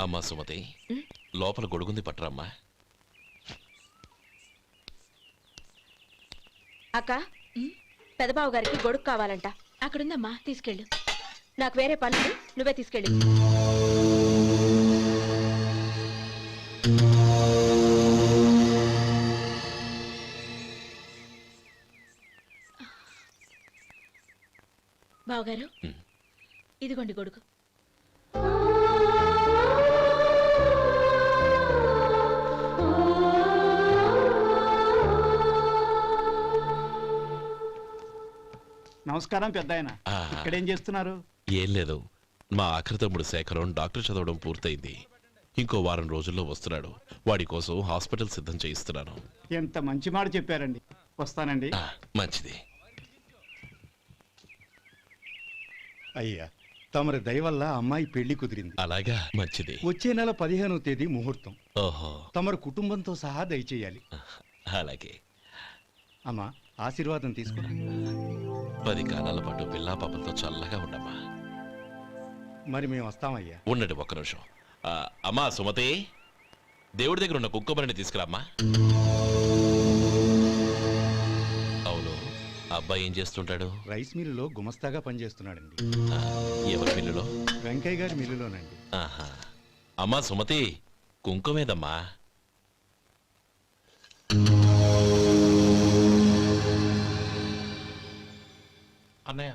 అమ్మా సుమతి, లోపల గొడుగుంది పట్టరమ్మా. అక్క, పెదబాబు గారికి గొడుగు కావాలంట. అక్కడుందమ్మా, తీసుకెళ్ళు. నాకు వేరే పని, నువ్వే తీసుకెళ్ళి. బావగారు, ఇదిగోండి గొడుగు. నమస్కారం పెద్దాయన. ఇక్కడేం చేస్తున్నారు? ఏం లేదు, మా ఆఖరి తమ్ముడు శేఖరం డాక్టర్ చదవడం పూర్తయింది. ఇంకో వారం రోజుల్లో వస్తున్నాడు. వాడి కోసం హాస్పిటల్ సిద్ధం చేయిస్తున్నాను. ఎంత మంచి మాట చెప్పారండి. వస్తానండి. మంచిది. అయ్యా, తమరి దయ వల్ల అమ్మాయి పెళ్లి కుదిరింది. అలాగా, మంచిది. వచ్చే నెల 15వ తేదీ ముహూర్తం. ఓహో, తమరు కుటుంబంతో సహా దయచేయాలి. అలాగే. అమ్మా, ఆశీర్వాదం తీసుకురా. 10 కాలాల పాటు పిల్లా పాపలతో చల్లగా ఉండమ్మా. మరి మేము వస్తామయ్యా. ఉండండి ఒక్క నిమిషం. అమ్మా సుమతి, దేవుడి దగ్గర ఉన్న కుక్కమరిని తీసుకురామ్మా. అవును, అబ్బాయి ఏం చేస్తుంటాడు? రైస్ మిల్లులో గుమస్తాగా పనిచేస్తున్నాడండి. ఎవరి మిల్లులో? వెంకయ్య గారి మిల్లులోనండి. ఆహా. అమ్మా సుమతి, కుంకుమేదమ్మా? అన్నయ్య,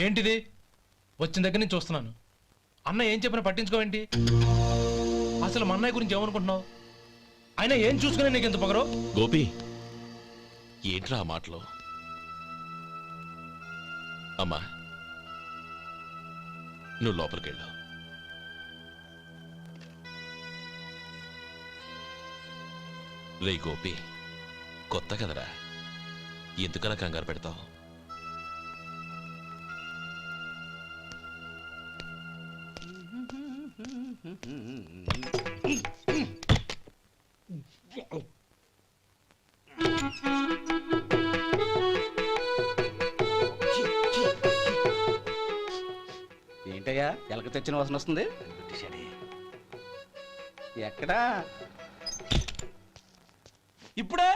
ఏంటిది? వచ్చిన దగ్గర నుంచి చూస్తున్నాను. అన్న ఏం చెప్పినా పట్టించుకోవేంటి? అసలు మా అన్నయ్య గురించి ఏమనుకుంటున్నావు? ఆయన ఏం చూసుకునే నీకు ఎంత పొగరు? గోపి, ఏంట్రా ఆ మాటలు? అమ్మా, నువ్వు లోపలికెళ్ళు. రే గోపి, కొత్త కదరా, ఎందుకలా కంగారు పెడతావు? ఏంటయ్యా, ఎలక తెచ్చిన వాసన వస్తుంది? ఎక్కడా? ఇప్పుడే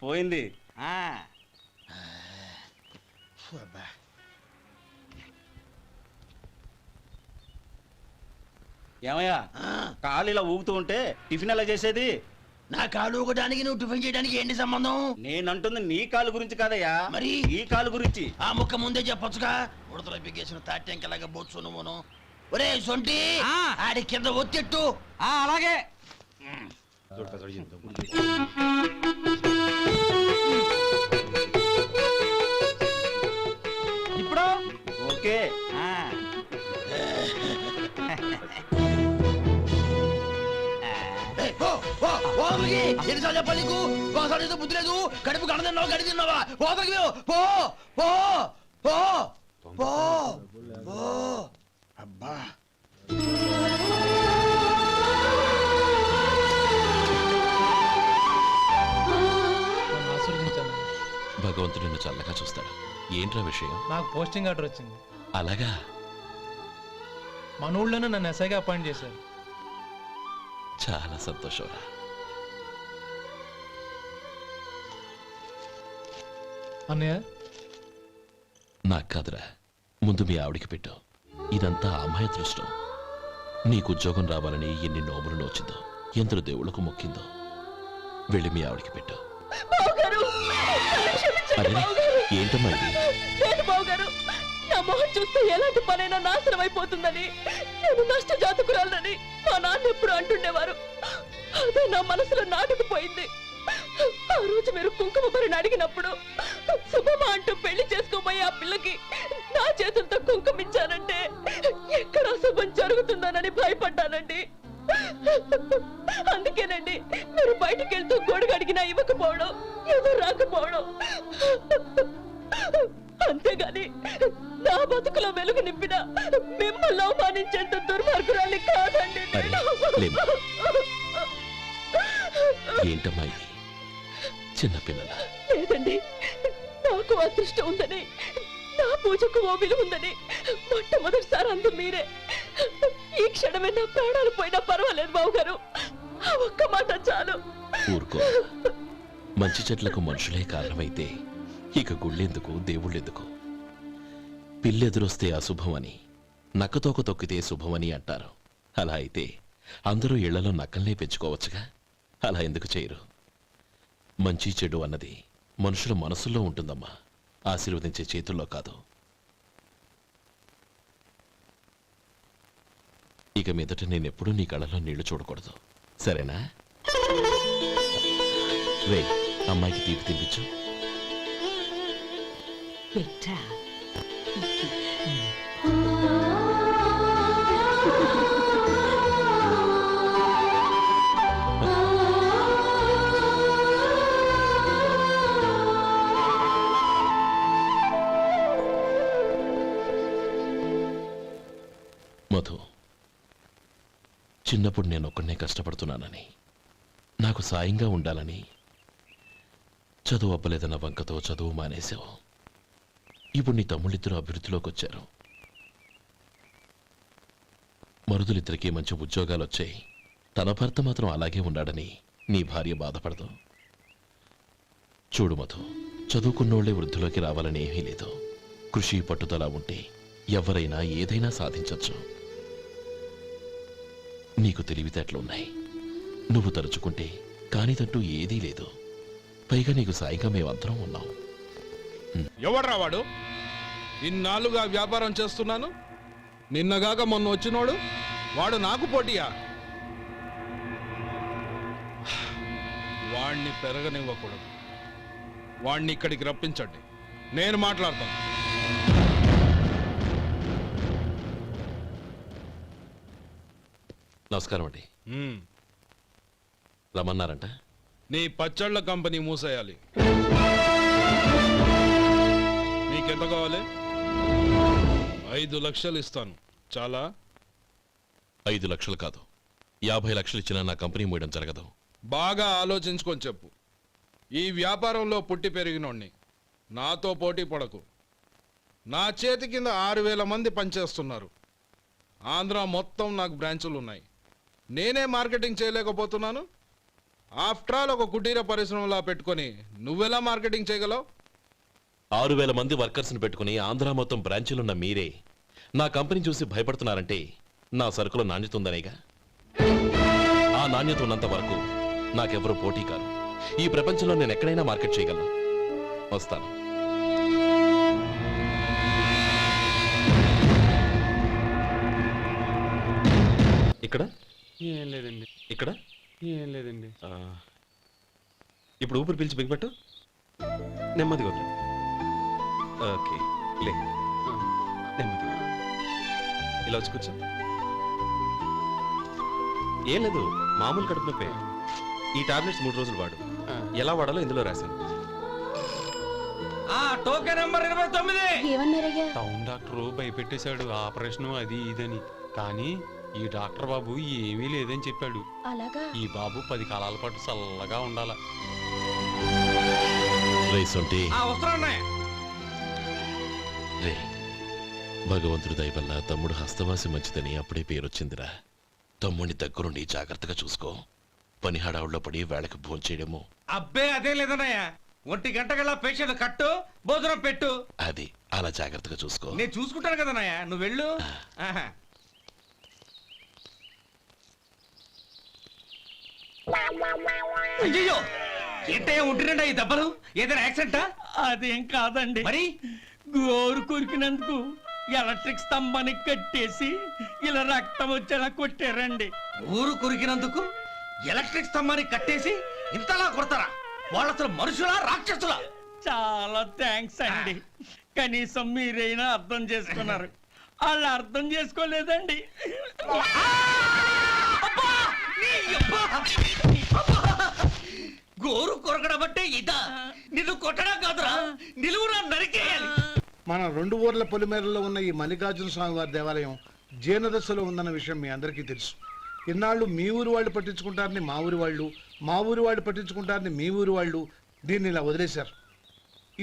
పోయింది. ఏమయ్యా, కాలు ఇలా ఊగుతూ ఉంటే టిఫిన్ ఎలా చేసేది? నా కాలు ఊగడానికి నువ్వు టిఫిన్ చేయడానికి ఏంటి సంబంధం? నేనంటుంది నీ కాలు గురించి కాదయ్యా, మరి ఈ కాలు గురించి. ఆ ముక్క ముందే చెప్పొచ్చుగా. ఉడతలో బిగ్గేసిన తాట్యంకలాగా బొచ్చు నువ్వును. ఒరే సొంటి, ఆడి కింద ఒత్తిట్టు. అలాగే. ఇప్పుడు ఓకే. ఎన్నిసార్లు చెప్పాలి నీకు? ఒకసారి బుద్ధి లేదు. కడుపు గడ తిన్నావు, గడి తిన్నావా? పోతకి పో పో పో పో పో. అబ్బా, భగవంతుడు నిన్ను చల్లగా చూస్తాడు. ఏంట్రా విషయం? నాకు పోస్టింగ్ ఆర్డర్ వచ్చింది. అలాగా? మన ఊళ్ళోనే నన్ను ఎస్ఐగా అపాయింట్ చేశారు. చాలా సంతోషంరా. అన్నయ్య, నాకు కాదురా, ముందు మీ ఆవిడికి పెట్టు. ఇదంతా అమ్మాయి దృష్టం. నీకు ఉద్యోగం రావాలని ఎన్ని నోములు నోచిందో, ఎందరు దేవుళ్లకు మొక్కిందో. వెళ్ళి మీ ఆవిడికి పెట్టు. ఏంటమ్మా ఇది? నా మొహం చూస్తే ఎలాంటి పనైనా నాశనం అయిపోతుందని, నేను నష్ట జాతకురాలని మా నాన్న ఎప్పుడు అంటుండేవారు. అదే నా మనసులో నాటుకుపోయింది. ఆ రోజు మీరు కుంకుమ భరిని అడిగినప్పుడు శుభమా అంటూ పెళ్లి చేసుకోబోయే ఆ పిల్లకి నా చేతులతో కుంకుమిచ్చానంటే ఎక్కడ శుభం జరుగుతుందోనని భయపడ్డానండి. అందుకేనండి మీరు బయటికి వెళ్తూ గొడుగు అడిగినా ఇవ్వకపోవడం, ఎవరు రాకపోవడం. అంతేగాని నా బతుకులో వెలుగు నింపిన మిమ్మల్ని అవమానించేంత దుర్మార్గురాలి కాదండి అరే, లేమ్మా. ఏంటమ్మా ఇది చిన్నపిల్లల లేదండి, నాకు అదృష్టం ఉందని, నా పూజకు ఓ విలువ ఉందని మొట్టమొదటిసారి అందు మీరే. ఈ క్షణమే నా ప్రాణాలు పోయినా పర్వాలేదు బావగారు, ఆ ఒక్క మాట చాలు. ఊరుకో. మంచి చెట్లకు మనుషులే కారణమైతే ఇక గుళ్ళెందుకు దేవుళ్ళెందుకు? పిల్లెదురొస్తే అశుభమని, నక్కతోక తొక్కితే శుభమని అంటారు. అలా అయితే అందరూ ఇళ్లలో నక్కల్నే పెంచుకోవచ్చుగా. అలా ఎందుకు చేయరు? మంచి చెడు అన్నది మనుషుల మనసుల్లో ఉంటుందమ్మా, ఆశీర్వదించే చేతుల్లో కాదు. ఇక మీదట నేనెప్పుడూ నీ కళ్ళలో నీళ్లు చూడకూడదు, సరేనా? రే, అమ్మాయికి తీపి తినిపించు. పెట్టా మధు, చిన్నప్పుడు నేను ఒక్కడనే కష్టపడుతున్నానని, నాకు సాయంగా ఉండాలని చదువు అవ్వలేదన్న వంకతో చదువు మానేశావు. ఇప్పుడు నీ తమ్ముళ్ళిద్దరూ అభివృద్ధిలోకి వచ్చారు. మరుదులిద్దరికీ మంచి ఉద్యోగాలు వచ్చాయి. తన భర్త మాత్రం అలాగే ఉన్నాడని నీ భార్య బాధపడదు. చూడు మధు, చదువుకున్నోళ్లే వృద్ధిలోకి రావాలని ఏమీ లేదు. కృషి పట్టుదల ఉంటే ఎవరైనా ఏదైనా సాధించవచ్చు. నీకు తెలివితేటలున్నాయి. నువ్వు తలుచుకుంటే కానిదంటూ ఏదీ లేదు. పైగా నీకు సాయిగా మేమందరం ఉన్నాం. ఎవడ్రా వాడు? ఇన్నాళ్ళుగా వ్యాపారం చేస్తున్నాను, నిన్నగాక మొన్న వచ్చినోడు వాడు నాకు పోటీయా? వాణ్ణి పెరగనివ్వకూడదు. వాణ్ణి ఇక్కడికి రప్పించండి, నేను మాట్లాడతాను. నమస్కారం అండి. రమ్మన్నారంట? నీ పచ్చళ్ళ కంపెనీ మూసేయాలి. నీకెంత కావాలి? 5 లక్షలు ఇస్తాను, చాలా? 5 లక్షలు కాదు, 50 లక్షలు ఇచ్చినా నా కంపెనీ మూయడం జరగదు. బాగా ఆలోచించుకొని చెప్పు. ఈ వ్యాపారంలో పుట్టి పెరిగినోణ్ణి, నాతో పోటీ పడకు. నా చేతి కింద 6,000 మంది పనిచేస్తున్నారు. ఆంధ్ర మొత్తం నాకు బ్రాంచులు ఉన్నాయి. నేనే మార్కెటింగ్ చేయలేకపోతున్నాను. ఆఫ్టర్ ఆల్ ఒక కుటీర పరిశ్రమలా పెట్టుకొని నువ్వెలా మార్కెటింగ్ చేయగలవు? 6,000 మంది వర్కర్స్ని పెట్టుకుని ఆంధ్ర మొత్తం బ్రాంచీలున్న మీరే నా కంపెనీ చూసి భయపడుతున్నారంటే నా సరుకుల నాణ్యత ఉందనేగా. ఆ నాణ్యత ఉన్నంత వరకు నాకెవరూ పోటీ కాదు. ఈ ప్రపంచంలో నేను ఎక్కడైనా మార్కెట్ చేయగలను. వస్తాను. ఇక్కడ ఏం లేదండి. ఇక్కడ ఏం లేదండి. ఇప్పుడు ఊపిరి పీల్చి బిగ్బట్టు, నెమ్మదిగా వదిలి. ఓకే, లే, నెమ్మదిగా ఇలా వచ్చి కూర్చో. ఏం లేదు, మామూలు కడుపు నొప్పే. ఈ టాబ్లెట్స్ 3 రోజులు వాడు. ఎలా వాడాలో ఇందులో రాశాను. Token number 29. టౌన్ డాక్టర్ భయపెట్టేశాడు, ఆపరేషన్ అది ఇదని. కానీ ఈ డాక్టర్ బాబు ఏమీ లేదని చెప్పాడు. అలాగా? ఈ బాబు 10 కాలాల పాటు చల్లగా ఉండాల. రే, భగవంతుడి దయ వల్ల తమ్ముడు హస్తవాసి మంచిదని అప్పుడే పేరొచ్చిందిరా. తమ్ముడిని దగ్గరుండి జాగ్రత్తగా చూసుకో. పని హడావుల్లో పడి వేళకు భోంచేయడము. అబ్బే అదేం లేదన్నయ్య. 1 గంట గల పేషెంట్ కట్టు, భోజనం పెట్టు. అది అలా జాగ్రత్తగా చూసుకో. నేను చూసుకుంటాను కదన్నయ్య, నువ్వు వెళ్ళు. అయ్యో, ఏంటయ్యా ఉంటున్నాడా ఈ దెబ్బలు? ఏదైనా యాక్సిడెంటా? అదేం కాదండి, మరి గోరు కొరికినందుకు ఎలక్ట్రిక్ స్తంభానికి కట్టేసి ఇలా రక్తం వచ్చేలా కొట్టారండి. ఊరు కొరికినందుకు ఎలక్ట్రిక్ స్తంభాన్ని కట్టేసి ఇంతలా కొడతారా? వాళ్ళు అసలు మనుషులా రాక్షసులా? చాలా థ్యాంక్స్ అండి, కనీసం మీరైనా అర్థం చేసుకున్నారు. వాళ్ళు అర్థం చేసుకోలేదండి. గోరు కొరకడం అంటే ఇదా? నిన్ను కొట్టడం కాదురా, నిలువురా నరికేయాలి. మన 2 ఊర్ల పొలిమేరలో ఉన్న ఈ మల్లికార్జున స్వామి వారి దేవాలయం జీర్ణదశలో ఉందన్న విషయం మీ అందరికీ తెలుసు. ఇన్నాళ్ళు మీ ఊరు వాళ్ళు పట్టించుకుంటారని మా ఊరి వాళ్ళు, మా ఊరి వాళ్ళు పట్టించుకుంటారని మీ ఊరి వాళ్ళు దీన్ని ఇలా వదిలేశారు.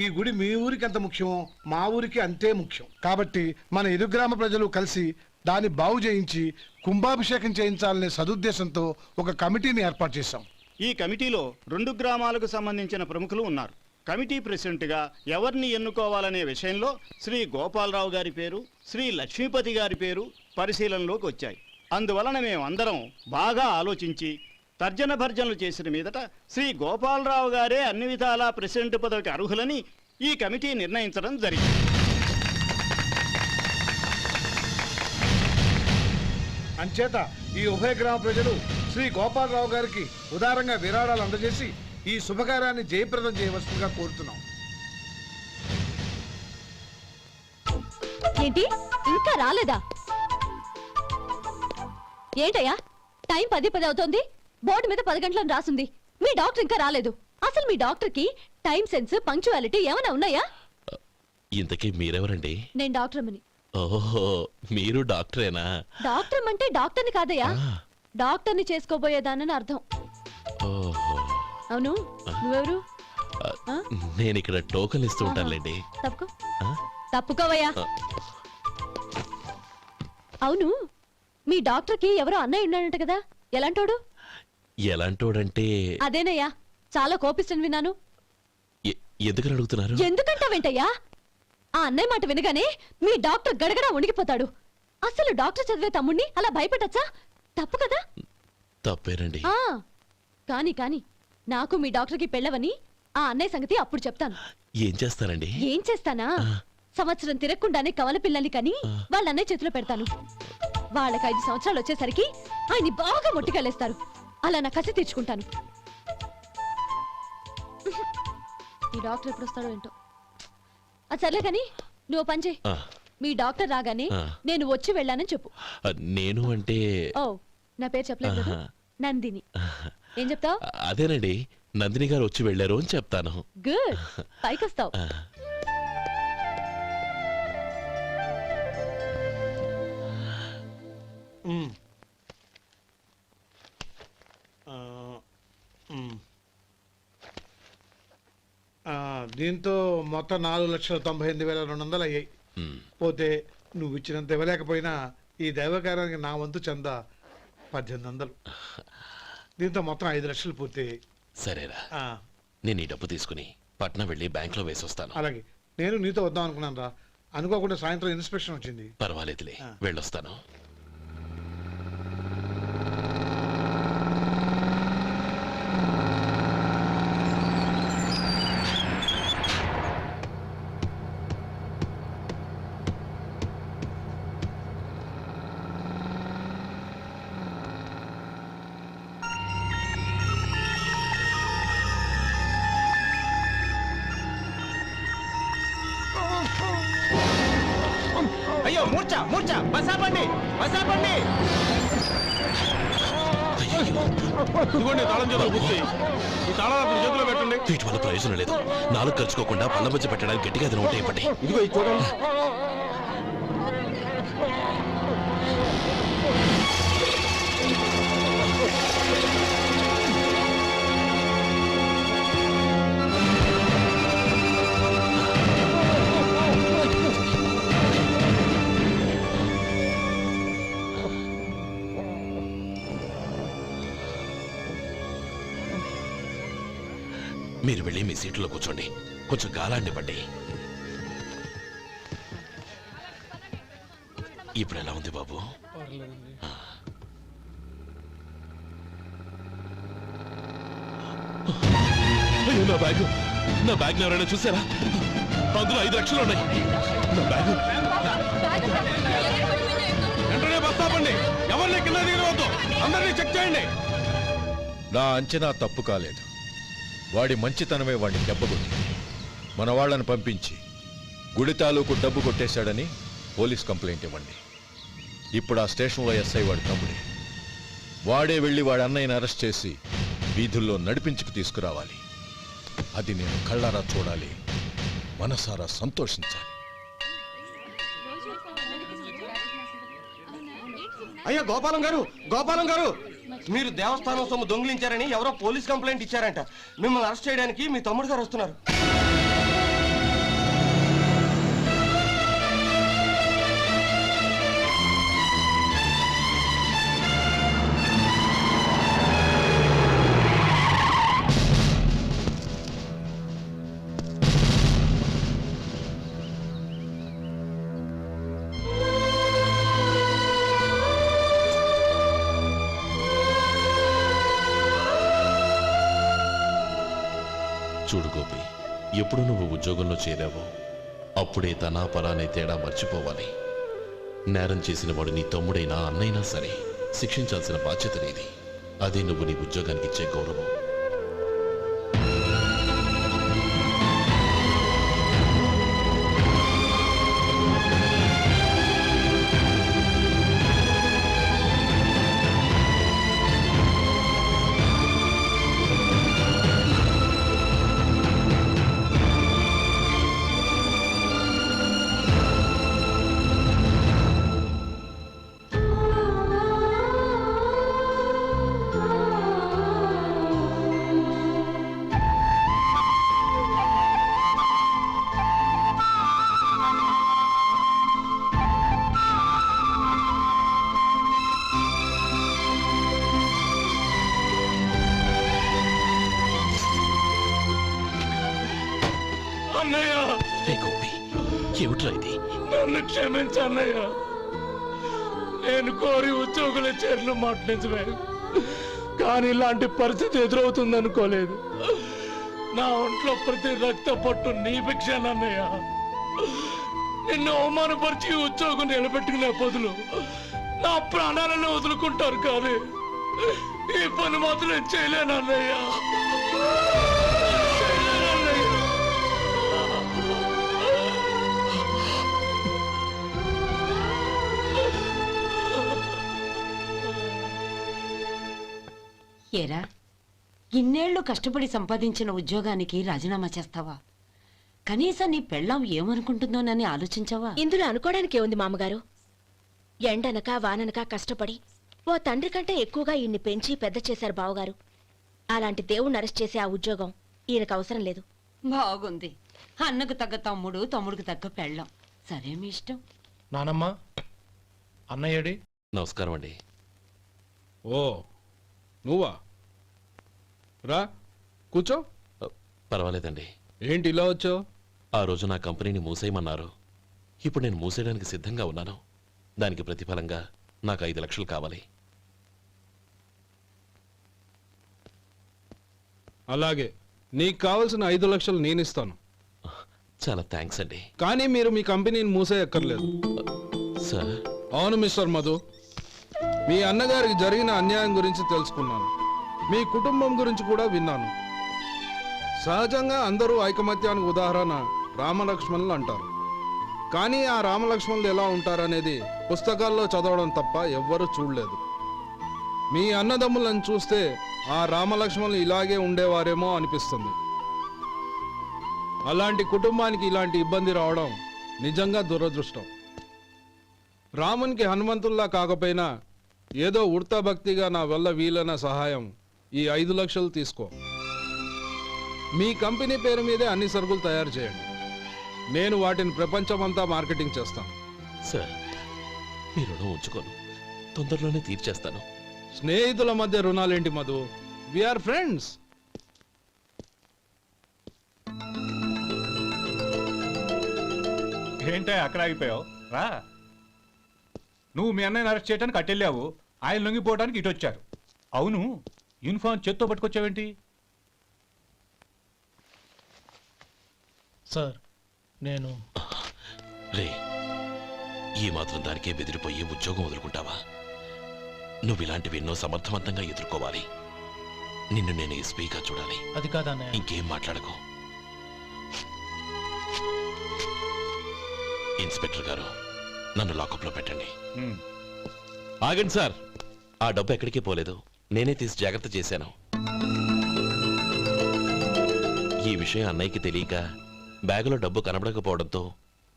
ఈ గుడి మీ ఊరికి ఎంత ముఖ్యమో మా ఊరికి అంతే ముఖ్యం. కాబట్టి మన ఇరు గ్రామ ప్రజలు కలిసి దాన్ని బాగు చేయించి కుంభాభిషేకం చేయించాలనే సదుద్దేశంతో ఒక కమిటీని ఏర్పాటు చేశాం. ఈ కమిటీలో 2 గ్రామాలకు సంబంధించిన ప్రముఖులు ఉన్నారు. కమిటీ ప్రెసిడెంట్గా ఎవరిని ఎన్నుకోవాలనే విషయంలో శ్రీ గోపాలరావు గారి పేరు, శ్రీ లక్ష్మీపతి గారి పేరు పరిశీలనలోకి వచ్చాయి. అందువలన మేమందరం బాగా ఆలోచించి తర్జన భర్జనలు చేసిన మీదట శ్రీ గోపాలరావు గారే అన్ని విధాలా ప్రెసిడెంట్ పదవికి అర్హులని ఈ కమిటీ నిర్ణయించడం జరిగింది. అంచేత ఈ ఉభయ గ్రామ ప్రజలు శ్రీ గోపాలరావు గారికి ఉదారంగా విరాళాలు అందజేసి ఈ శుభకార్యాన్ని జయప్రదం చేయవలసిందిగా కోరుతున్నాం. ఏంటి ఇంకా రాలేదా? ఏంటయ్యా టైం 10 అవుతోంది. బోర్డు మీద 10 గంటలను రాసింది. మీ డాక్టర్ ఇంకా రాలేదు. అసలు మీ డాక్టర్ కి టైం సెన్స్, పంక్చువాలిటీ ఏమైనా ఉన్నాయా? ఇంతకీ మీరెవరండి? నేను డాక్టర్ అమ్మని. ఓహో, మీరు డాక్టరేనా? డాక్టర్ అంటే డాక్టర్ని కాదయ్యా, డాక్టర్ని చేసుకోబోయేదానని అర్థం. ఓహో, అవును, నువ్వెవరు? నేను ఇక్కడ టోకన్ ఇస్తూ ఉంటానులేండి. తప్పుకో, తప్పుకోవయ్యా. అవును, మీ డాక్టర్ కి ఎవరో అన్నయ్య ఉన్నాడంట కదా, ఎలాంటోడు? ఎలాంటోడంటే అదేనయ్యా, చాలా కోపిస్తని విన్నాను. ఎందుకని అడుగుతున్నారు? ఎందుకంటావేంటయ్యా? ఆ అన్నయ్య మాట వినగానే మీ డాక్టర్ గడగడా వణికిపోతాడు. అసలు డాక్టర్ చదివే తమ్ముణ్ణి అలా భయపెట్టచ్చా? తప్పు కదా? తప్పేనండి. కాని కాని నాకు మీ డాక్టర్కి పెళ్ళవని ఆ అన్నయ్య సంగతి అప్పుడు చెప్తాను. ఏం చేస్తారండి? ఏం చేస్తానా? సంవత్సరం తిరగకుండానే కవల పిల్లల్ని కని వాళ్ళ అన్నయ్య చేతిలో పెడతాను. వాళ్ళకి 5 సంవత్సరాలు వచ్చేసరికి ఆయన్ని బాగా మొట్టికెళ్ళేస్తారు. అలా నా కసి తీర్చుకుంటాను. ఈ డాక్టర్ ఎప్పుడు వస్తాడో ఏంటో. అది సర్లే కానీ నువ్వు పని చేయి. మీ డాక్టర్ రాగానే నేను వచ్చి వెళ్ళానని చెప్పు. నేను అంటే ఓ, నా పేరు చెప్పలేదు కదా, నందిని. ఏం చెప్తావు? అదేనండి, నందిని గారు వచ్చి వెళ్ళారు అని చెప్తాను. గుడ్, పైకొస్తావు. దీంతో మొత్తం 4,98,200 అయ్యాయి. పోతే నువ్వు ఇచ్చినంత ఇవ్వలేకపోయినా ఈ దైవకార్యానికి నా వంతు చందా 1800. దీంతో మొత్తం 5 లక్షలు పూర్తయ్యాయి. సరేరా, నేను ఈ డబ్బు తీసుకుని పట్నం వెళ్ళి బ్యాంక్ లో వేసి వస్తాను. అలాగే, నేను నీతో వద్దాం అనుకున్నాను రా, అనుకోకుండా సాయంత్రం ఇన్స్పెక్షన్ వచ్చింది. పర్వాలేదులే, వెళ్ళొస్తాను. అయ్యో, మూర్ఛ మూర్ఛ, బసాపండి బసాపండి. ఇదిగోండి తాళం చేతులు బుద్ధి. ఈ తాళాలు చేతిలో పెట్టండి. వీటి వల్ల ప్రయోజనం లేదు. 4 ఖర్చుకోకుండా పళ్ళ మధ్య పెట్టడానికి గట్టిగా ఏదైనా ఉంటే ఇవ్వండి. ఇదిగో ఇది చూడండి. మీరు వెళ్ళి మీ సీట్లో కూర్చోండి, కొంచెం గాలాన్ని పడ్డి. ఇప్పుడు ఎలా ఉంది బాబు? అయ్యో, నా బ్యాగ్ ఎవరైనా చూసారా? అందులో 5 లక్షలు ఉన్నాయి. నా బ్యాగ్ వెంటనే బస్ ఆపండి. ఎవరిని కింద దిగవద్దు, అందరినీ చెక్ చేయండి. నా అంచనా తప్పు కాలేదు. వాడి మంచితనమే వాడిని దెబ్బకొట్టి మన వాళ్ళని పంపించి గుడి తాలూకు డబ్బు కొట్టేశాడని పోలీస్ కంప్లైంట్ ఇవ్వండి. ఇప్పుడు ఆ స్టేషన్లో ఎస్ఐ వాడి తమ్ముడే. వాడే వెళ్ళి వాడి అన్నయ్యని అరెస్ట్ చేసి వీధుల్లో నడిపించుకు తీసుకురావాలి. అది నేను కళ్ళారా చూడాలి, మనసారా సంతోషించాలి. అయ్యా గోపాలం గారు మీరు దేవస్థానం సొమ్ము దొంగిలించారని ఎవరో పోలీస్ కంప్లైంట్ ఇచ్చారంట. మిమ్మల్ని అరెస్ట్ చేయడానికి మీ తమ్ముడు గారు వస్తున్నారు. చూడు గోపి, ఎప్పుడు నువ్వు ఉద్యోగంలో చేరావో అప్పుడే తనా పరానే తేడా మర్చిపోవాలి. నేరం చేసిన వాడు నీ తమ్ముడైనా అన్నైనా సరే శిక్షించాల్సిన బాధ్యత నీది. అదే నువ్వు నీ ఉద్యోగానికి ఇచ్చే గౌరవం. రే గోపి, ఏమిట్రా ఇది? నన్ను క్షమించన్నయ్య. నేను కోరి ఉద్యోగుల చేరిన మాట నిజమే, కానీ ఇలాంటి పరిస్థితి ఎదురవుతుంది అనుకోలేదు. నా ఒంట్లో ప్రతి రక్త పట్టు నీ భిక్షానన్నయ్య. నిన్ను అవమానపరిచి ఉద్యోగం నిలబెట్టుకునే బదులు నా ప్రాణాలను వదులుకుంటారు, కానీ ఈ పని మాత్రం నేను చేయలేనన్నయ్య. ఏరా, ఇన్నేళ్లు కష్టపడి సంపాదించిన ఉద్యోగానికి రాజీనామా చేస్తావా? కనీసం నీ పెళ్ళాం ఏమనుకుంటుందోనని ఆలోచించావా? ఇందులో అనుకోవడానికి ఏముంది మామగారు? ఎండనక వాననక కష్టపడి ఓ తండ్రి కంటే ఎక్కువగా ఈయన్ని పెంచి పెద్ద చేశారు బావగారు. అలాంటి దేవుణ్ణి అరెస్ట్ చేసే ఆ ఉద్యోగం ఈయనకు అవసరం లేదు. బాగుంది. అన్నకు తగ్గ తమ్ముడు, తమ్ముడికి తగ్గ పెళ్ళాం. సరే, మీ ఇష్టం. నానమ్మ, అన్నయ్యడి. నమస్కారం అండి. ఓ నువ్వా? రా కూర్చో. పర్వాలేదండి. ఏంటి ఇలా వచ్చావు? ఆ రోజు నా కంపెనీని మూసేయమన్నారు. ఇప్పుడు నేను మూసేయడానికి సిద్ధంగా ఉన్నాను. దానికి ప్రతిఫలంగా నాకు 5 లక్షలు కావాలి. అలాగే, నీకు కావాల్సిన 5 లక్షలు నేను ఇస్తాను. చాలా థ్యాంక్స్ అండి. కానీ మీరు మీ కంపెనీని మూసేయక్కర్లేదు. సార్? అవును మిస్టర్ మధు, మీ అన్నగారికి జరిగిన అన్యాయం గురించి తెలుసుకున్నాను. మీ కుటుంబం గురించి కూడా విన్నాను. సహజంగా అందరూ ఐకమత్యానికి ఉదాహరణ రామలక్ష్మణులు అంటారు. కానీ ఆ రామలక్ష్మణులు ఎలా ఉంటారనేది పుస్తకాల్లో చదవడం తప్ప ఎవ్వరూ చూడలేదు. మీ అన్నదమ్ములను చూస్తే ఆ రామలక్ష్మణులు ఇలాగే ఉండేవారేమో అనిపిస్తుంది. అలాంటి కుటుంబానికి ఇలాంటి ఇబ్బంది రావడం నిజంగా దురదృష్టం. రామునికి హనుమంతుల్లా కాకపోయినా ఏదో ఉడతా భక్తిగా నా వల్ల వీలైన సహాయం ఈ 5 లక్షలు తీసుకో. మీ కంపెనీ పేరు మీదే అన్ని సరుకులు తయారు చేయండి. నేను వాటిని ప్రపంచమంతా మార్కెటింగ్ చేస్తాను. సార్, మీ రుణం ఉంచుకోను, తొందరలోనే తీర్చేస్తాను. స్నేహితుల మధ్య రుణాలేంటి మధు? We are friends. ఏంటే అక్కడ ఆగిపోయావు? రా. నువ్వు మీ అన్నయ్యని అరెస్ట్ చేయడానికి అట్టెళ్ళావు, ఆయన లొంగిపోవడానికి ఇటు వచ్చారు. అవును, యూనిఫామ్ చేత్తో పట్టుకొచ్చావేంటి? సార్, నేను రే, ఈ మాత్రం దానికే బెదిరిపోయి ఉద్యోగం వదులుకుంటావా? నువ్వు ఇలాంటివి ఎన్నో సమర్థవంతంగా ఎదుర్కోవాలి. నిన్ను నేను ఎస్పీగా చూడాలి. అది కాదన్నయ్య. ఇంకేం మాట్లాడకు. ఇన్స్పెక్టర్ గారు, నన్ను లాకప్లో పెట్టండి. ఆగండి సార్, ఆ డబ్బు ఎక్కడికి పోలేదు, నేనే తీసి జాగ్రత్త చేశాను. ఈ విషయం అన్నయ్యకి తెలియక బ్యాగులో డబ్బు కనబడకపోవడంతో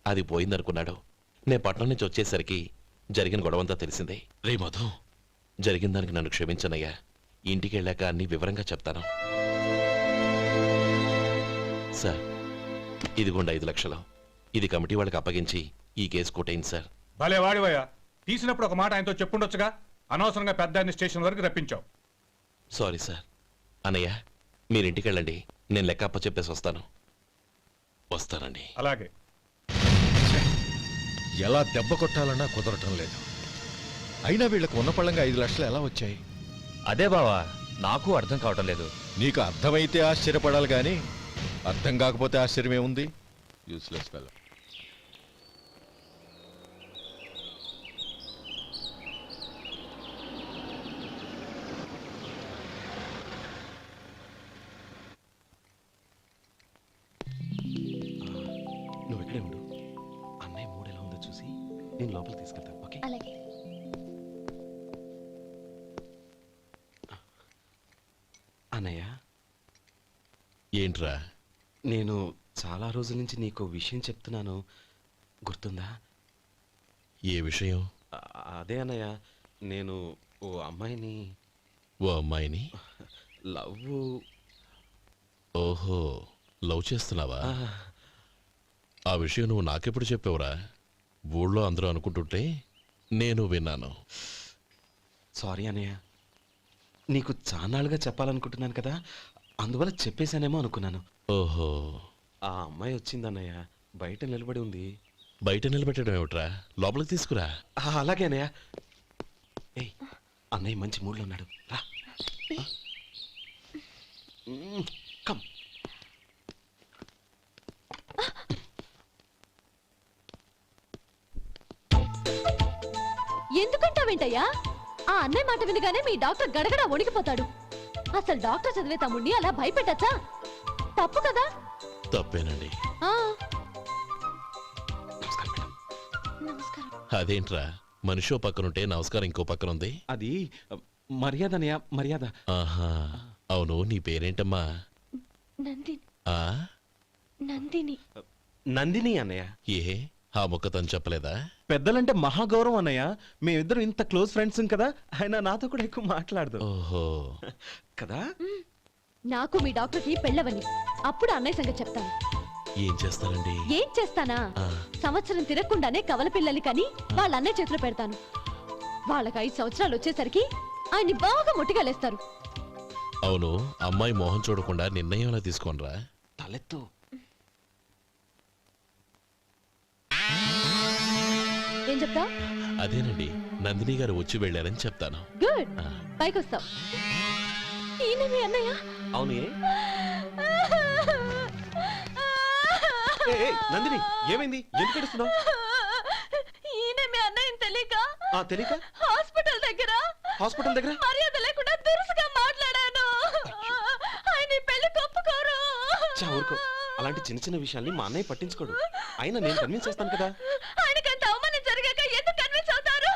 అది పోయిందనుకున్నాడు. నేను పట్నం నుంచి వచ్చేసరికి జరిగిన గొడవంతా తెలిసిందే. రే మధు, జరిగిన దానికి నన్ను క్షమించనయ్యా. ఇంటికి వెళ్ళాక అన్ని వివరంగా చెప్తాను. సార్, ఇదిగోండి 5 లక్షలు. ఇది కమిటీ వాళ్ళకి అప్పగించి ఈ కేసు కొట్టేయండి సార్. భలే వాడివయ్యా, తీసినప్పుడు ఒక మాట ఆయనతో చెప్పుండొచ్చుగా. అనవసరంగా పెద్ద ఆయన స్టేషన్ వరకు రప్పించావు. Sorry sir. అన్నయ్య, మీరు ఇంటికి వెళ్ళండి, నేను లెక్క అప్ప చెప్పేసి వస్తానండి. అలాగే. ఎలా దెబ్బ కొట్టాలన్నా కుదరటం లేదు. అయినా వీళ్ళకు ఉన్న పళ్ళంగా 5 లక్షలు ఎలా వచ్చాయి? అదే బావా, నాకు అర్థం కావటం లేదు. నీకు అర్థమైతే ఆశ్చర్యపడాలి కానీ అర్థం కాకపోతే ఆశ్చర్యమేముంది? Useless fellow. నువ్వు ఇక్కడే ఉండు. అన్నయ్య మూడు ఎలా ఉందో చూసి నేను లోపలికి తీసుకెళ్తాను. ఓకే? అలాగే. అన్నయ్య, ఏంట్రా? నేను చాలా రోజుల నుంచి నీకు విషయం చెప్తున్నాను, గుర్తుందా? ఏ విషయం? అదే అన్నయ్య, నేను ఓ అమ్మాయిని ఓ అమ్మాయిని లవ్. ఓహో, లవ్ చేస్తున్నావా? ఆ విషయం నువ్వు నాకెప్పుడు చెప్పావురా? ఊళ్ళో అందరూ అనుకుంటుంటే నేను విన్నాను. సారీ అన్నయ్య, నీకు చాన్నాళ్ళుగా చెప్పాలనుకుంటున్నాను కదా, అందువల్ల చెప్పేశానేమో అనుకున్నాను. ఓహో, ఆ అమ్మాయి వచ్చిందన్నయ్య, బయట నిలబడి ఉంది. బయట నిలబెట్టడం ఏమిట్రా? లోపలికి తీసుకురా. అలాగే అన్నయ్య. ఏయ్, అన్నయ్య మంచి మూడ్లో ఉన్నాడు, రా. కమ్. ఎందుకంటావేంటయ్యా? ఆ అన్నయ్య మాట వినగానే మీ డాక్టర్ గడగడ వణికిపోతాడు. అసలు డాక్టర్ చదివే తమ్ముడిని అలా భయపెట్టచ్చా? తప్పు కదా? తప్పేనండి. నమస్కారం. అదేంట్రా, మనిషో పక్కనుంటే నమస్కారం ఇంకో పక్కన ఉంది? అది మర్యాద అన్నయ్య, మర్యాద. ఆహా, అవును, నీ పేరేంటమ్మా? నందిని. ఆ నందిని. నందిని అన్నయ్య. ఏ, ఆ ముక్క తను చెప్పలేదా? పెద్దలంటే మహాగౌరవం అన్నయ్య. మేమిద్దరం ఇంత క్లోజ్ ఫ్రెండ్స్ కదా, ఆయన నాతో కూడా ఎక్కువ మాట్లాడదు. ఓహో కదా. నాకు మీ డాక్టర్కి పెళ్ళవని అప్పుడు అన్నయ్య సంగతి చెప్తాను. ఏం చేస్తానండి? ఏం చేస్తానా? సంవత్సరం తిరగకుండానే కవల పిల్లల్ని కని వాళ్ళ అన్నయ్య చేతిలో పెడతాను. వాళ్ళకి 5 సంవత్సరాలు వచ్చేసరికి ఆయన్ని బాగా మొట్టిగలేస్తారు. అవును, అమ్మాయి మోహం చూడకుండా నిర్ణయం ఎలా తీసుకోనరా? తలెత్తు. ఏం చెప్తా? అదేనండి, నందిని గారు వచ్చి వెళ్ళారని చెప్తాను. గుడ్, పైకొస్తావు. ఈయన మీ అన్నయ్య? అవును. నందిని, ఏమైంది? ఎందుకు ఏడుస్తున్నావు? ఈయన మీ అన్నయ్యని తెలియక తెలియక హాస్పిటల్ దగ్గర మర్యాద లేకుండా దురుసుగా మాట్లాడాను. ఆయన ఈ పెళ్లి ఒప్పుకోరు. ఊరుకో, అలాంటి చిన్న చిన్న విషయాల్ని మా అన్నయ్య పట్టించుకోడు. అయినా నేను కన్విన్స్ చేస్తాను కదా. ఆయనకంత అవమానం జరిగాక ఎందుకు కన్విన్స్ అవుతారు?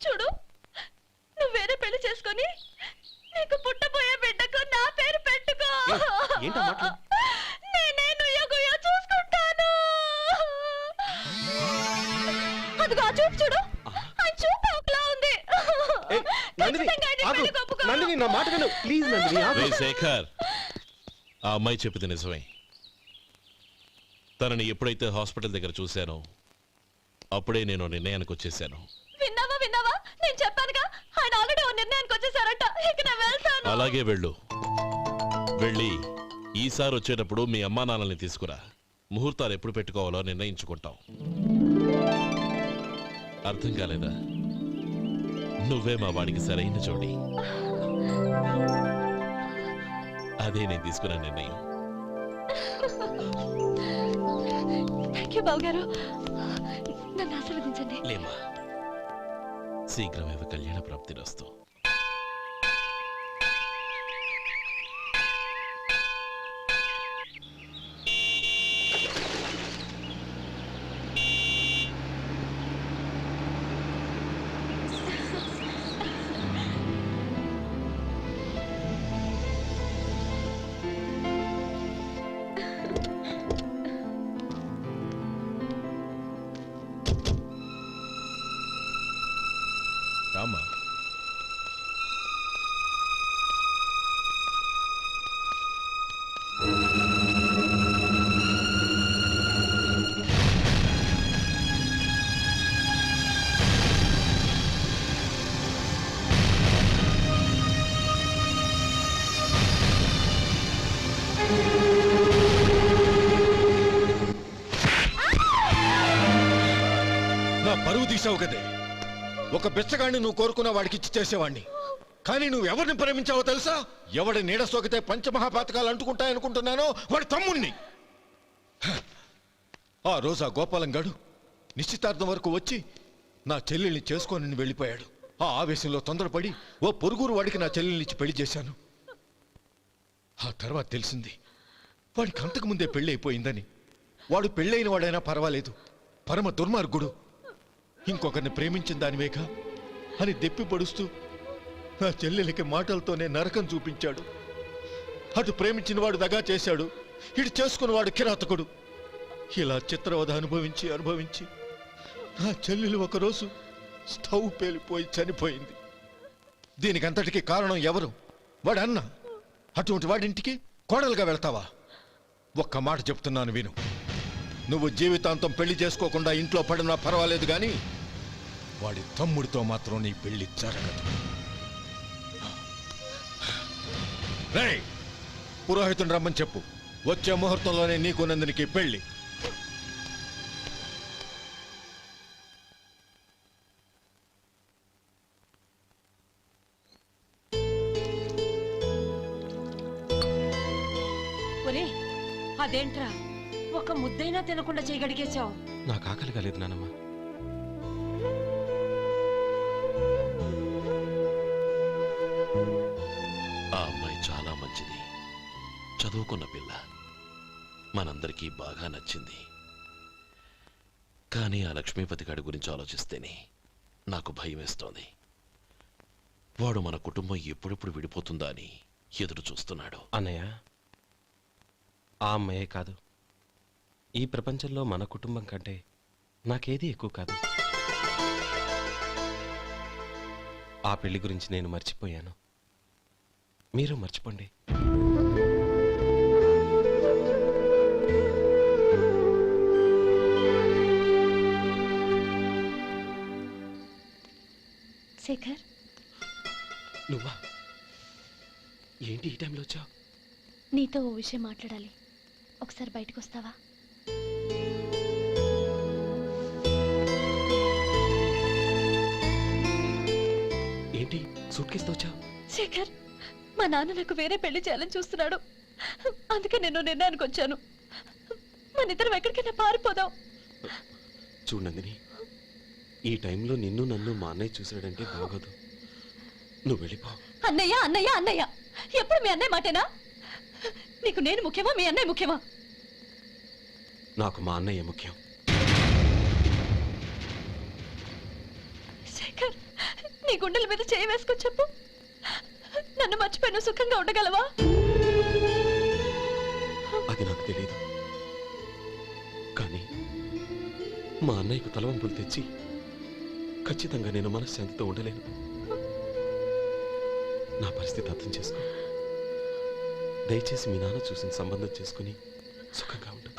చూడు, నువ్వు వేరే పెళ్లి చేసుకొని నీకు పుట్టబోయే బిడ్డకు నా పేరు పెట్టుకో. ఏంటా మాటలు? నేనే నుయ్యగుయ్య చూసుకుంటాను. అదిగో ఆ చూపు చూడు, ఆ చూపు ఒకలా ఉంది. ఖచ్చితంగా ఆయన ఈ పెళ్లికి ఒప్పుకోరు. నందిని, నా మాట విను ప్లీజ్. నందిని, రే శేఖర్, ఆ అమ్మాయి చెప్పింది నిజమే. తనని ఎప్పుడైతే హాస్పిటల్ దగ్గర చూశానో అప్పుడే నేను నిర్ణయానికి వచ్చేసాను. విన్నావా? నేను చెప్పానుగా, ఆయన ఆల్రెడీ ఓ నిర్ణయానికి వచ్చేసారట. ఇక నేను వెళ్తాను. అలాగే వెళ్ళు. వెళ్ళి ఈసారి వచ్చేటప్పుడు మీ అమ్మా నాన్నల్ని తీసుకురా. ముహూర్తాలు ఎప్పుడు పెట్టుకోవాలో నిర్ణయించుకుంటాం. అర్థం కాలేదా? నువ్వే మా వాడికి సరైన జోడి. అదే నేను తీసుకున్న నిర్ణయం. థ్యాంక్ యూ బావగారు, నన్ను ఆశీర్వదించండి. లేమ్మా, శీఘ్రమేవ కళ్యాణ ప్రాప్తిరస్తు. పరువు తీసావు కదే. ఒక బిచ్చగాడిని నువ్వు కోరుకున్న వాడికి ఇచ్చి చేసేవాడిని. కానీ నువ్వు ఎవరిని ప్రేమించావో తెలుసా? ఎవడి నీడ సోకితే పంచమహాపాతకాలు అంటుకుంటాయనుకుంటున్నానో వాడి తమ్ముణ్ణి. ఆ రోజు ఆ గోపాలం గాడు నిశ్చితార్థం వరకు వచ్చి నా చెల్లెల్ని చేసుకొని వెళ్ళిపోయాడు. ఆ ఆవేశంలో తొందరపడి ఓ పొరుగురు వాడికి నా చెల్లెల్నిచ్చి పెళ్లి చేశాను. ఆ తర్వాత తెలిసింది వాడికి అంతకుముందే పెళ్లి అయిపోయిందని. వాడు పెళ్ళైన వాడైనా పర్వాలేదు, పరమ దుర్మార్గుడు. ఇంకొకరిని ప్రేమించిన దానివేగా అని దెప్పి పొడుస్తూ నా చెల్లెలికి మాటలతోనే నరకం చూపించాడు. అటు ప్రేమించిన వాడు దగా చేశాడు, ఇటు చేసుకున్నవాడు కిరాతకుడు. ఇలా చిత్రవధ అనుభవించి నా చెల్లెలు ఒకరోజు స్టవ్ పేలిపోయి చనిపోయింది. దీనికంతటికి కారణం ఎవరు? వాడు అన్న. అటువంటి వాడింటికి కోడలుగా వెళ్తావా? ఒక్క మాట చెప్తున్నాను విను. నువ్వు జీవితాంతం పెళ్లి చేసుకోకుండా ఇంట్లో పడినా పర్వాలేదు కానీ వాడి తమ్ముడితో మాత్రం నీ పెళ్లి జరగదు. రేయ్, పురోహితుని రమ్మని చెప్పు. వచ్చే ముహూర్తంలోనే నీకు నందినికి పెళ్లి. ఒరే, అదేంట్రా ఒక ముద్దైనా తినకుండా చేయగడిగేశావు? నాకు ఆకలి కాలేదు నానమ్మ. ఆ అమ్మాయి చాలా మంచిది, చదువుకున్న పిల్ల, మనందరికీ బాగా నచ్చింది. కానీ ఆ లక్ష్మీపతి గారి గురించి ఆలోచిస్తేనే నాకు భయం వేస్తోంది. వాడు మన కుటుంబం ఎప్పుడెప్పుడు విడిపోతుందా అని ఎదురు చూస్తున్నాడు. అన్నయ్య, ఆ అమ్మాయే కాదు, ఈ ప్రపంచంలో మన కుటుంబం కంటే నాకేది ఎక్కువ కాదు. ఆ పెళ్లి గురించి నేను మర్చిపోయాను, మీరు మర్చిపోండి. శేఖర్, నువ్వా? ఏంటి ఈ టైంలో వచ్చావు? నీతో ఓ విషయం మాట్లాడాలి. ఒకసారి బయటకు వస్తావా? ఏంటి సూట్ కేసుతో వచ్చావు? శేఖర్, మా నాన్న నాకు వేరే పెళ్లి చేయాలని చూస్తున్నాడు. అందుకే నేను నిర్ణయానికి వచ్చాను. మన ఇద్దరం ఎక్కడికైనా పారిపోదాం. చూడు నందిని, ఈ టైంలో నిన్ను నన్ను మా అన్నయ్య చూశాడంటే బాగోదు. నువ్వు వెళ్ళిపో. అన్నయ్య అన్నయ్య అన్నయ్య, ఎప్పుడు మీ అన్నయ్య మాటేనా? నీకు నేను ముఖ్యమా, మీ అన్నయ్య ముఖ్యమా? నాకు మా అన్నయ్య ముఖ్యం. శేఖర్, నీ గుండెల మీద చేయి వేసుకొని చెప్పు, నన్ను మర్చిపోయి నువ్వు సుఖంగా ఉండగలవా? అది నాకు తెలియదు, కానీ మా అన్నయ్యకు తలవంపులు తెచ్చి ఖచ్చితంగా నేను మనశ్శాంతితో ఉండలేను. నా పరిస్థితి అర్థం చేసుకో. దయచేసి మీ నాన్న చూసిన సంబంధం చేసుకుని సుఖంగా ఉంటుంది.